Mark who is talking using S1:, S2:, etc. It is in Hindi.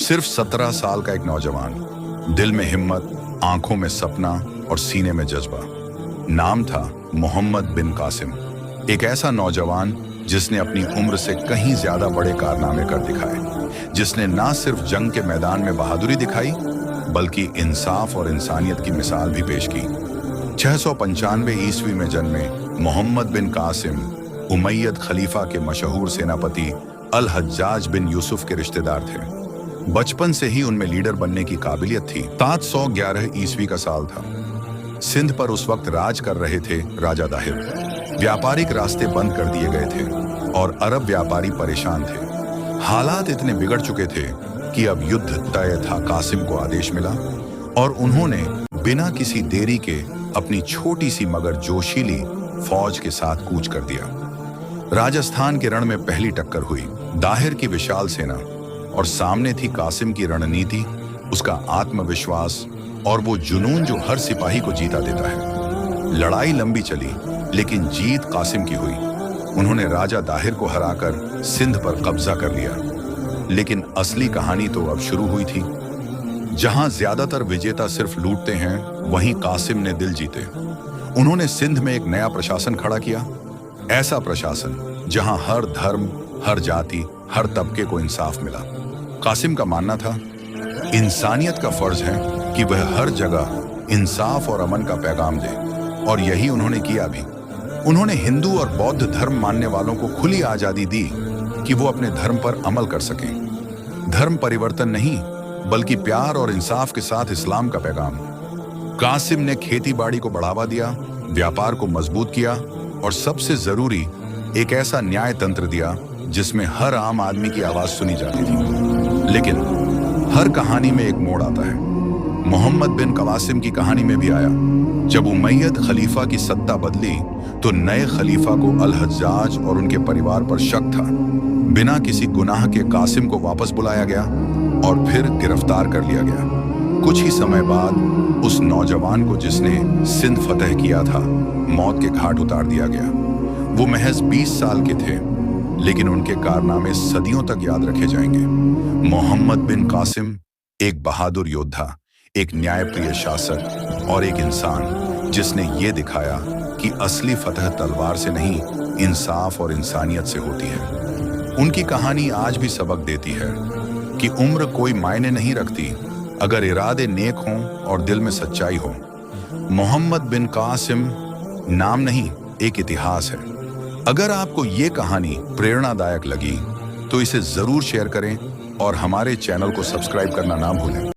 S1: सिर्फ 17 साल का एक नौजवान, दिल में हिम्मत, आंखों में सपना और सीने में जज्बा। नाम था मोहम्मद बिन कासिम। एक ऐसा नौजवान जिसने अपनी उम्र से कहीं ज्यादा बड़े कारनामे कर दिखाए, जिसने ना सिर्फ जंग के मैदान में बहादुरी दिखाई बल्कि इंसाफ और इंसानियत की मिसाल भी पेश की। 695 ईस्वी में जन्मे मोहम्मद बिन कासिम उमैयद खलीफा के मशहूर सेनापति अल हज्जाज बिन यूसुफ के रिश्तेदार थे। बचपन से ही उनमें लीडर बनने की काबिलियत थी। 711 ईस्वी का साल था। सिंध पर उस वक्त राज कर रहे थे राजा दाहिर। व्यापारिक रास्ते बंद कर दिए गए थे और अरब व्यापारी परेशान थे। हालात इतने बिगड़ चुके थे कि अब युद्ध तय था। कासिम को आदेश मिला और उन्होंने बिना किसी देरी के अपनी छोटी सी मगर जोशीली फौज के साथ कूच कर दिया। राजस्थान के रण में पहली टक्कर हुई। दाहिर की विशाल सेना और सामने थी कासिम की रणनीति, उसका आत्मविश्वास और वो जुनून जो हर सिपाही को जीता देता है। लड़ाई लंबी चली लेकिन जीत कासिम की हुई। उन्होंने राजा दाहिर को हराकर सिंध पर कब्जा कर लिया। लेकिन असली कहानी तो अब शुरू हुई थी। जहां ज्यादातर विजेता सिर्फ लूटते हैं, वहीं कासिम ने दिल जीते। उन्होंने सिंध में एक नया प्रशासन खड़ा किया, ऐसा प्रशासन जहां हर धर्म, हर जाति, हर तबके को इंसाफ मिला। कासिम का मानना था, इंसानियत का फर्ज है कि वह हर जगह इंसाफ और अमन का पैगाम दे, और यही उन्होंने किया भी। उन्होंने हिंदू और बौद्ध धर्म मानने वालों को खुली आजादी दी कि वो अपने धर्म पर अमल कर सकें। धर्म परिवर्तन नहीं, बल्कि प्यार और इंसाफ के साथ इस्लाम का पैगाम। कासिम ने खेती बाड़ी को बढ़ावा दिया, व्यापार को मजबूत किया और सबसे जरूरी एक ऐसा न्याय तंत्र दिया जिसमें हर आम आदमी की आवाज सुनी जाती थी। लेकिन हर कहानी में एक मोड़ आता है। मोहम्मद बिन कासिम की कहानी में भी आया। जब उमैयद खलीफा की सत्ता बदली तो नए खलीफा को अल हज्जाज और उनके परिवार पर शक था। बिना किसी गुनाह के कासिम को वापस बुलाया गया और फिर गिरफ्तार कर लिया गया। कुछ ही समय बाद उस नौजवान को जिसने सिंध फतह किया था, मौत के घाट उतार दिया गया। वो महज 20 साल के थे, लेकिन उनके कारनामे सदियों तक याद रखे जाएंगे। मोहम्मद बिन कासिम एक बहादुर योद्धा, एक न्यायप्रिय शासक और एक इंसान जिसने ये दिखाया कि असली फतह तलवार से नहीं, इंसाफ और इंसानियत से होती है। उनकी कहानी आज भी सबक देती है कि उम्र कोई मायने नहीं रखती अगर इरादे नेक हों और दिल में सच्चाई हो। मोहम्मद बिन कासिम नाम नहीं, एक इतिहास है। अगर आपको ये कहानी प्रेरणादायक लगी तो इसे जरूर शेयर करें और हमारे चैनल को सब्सक्राइब करना ना भूलें।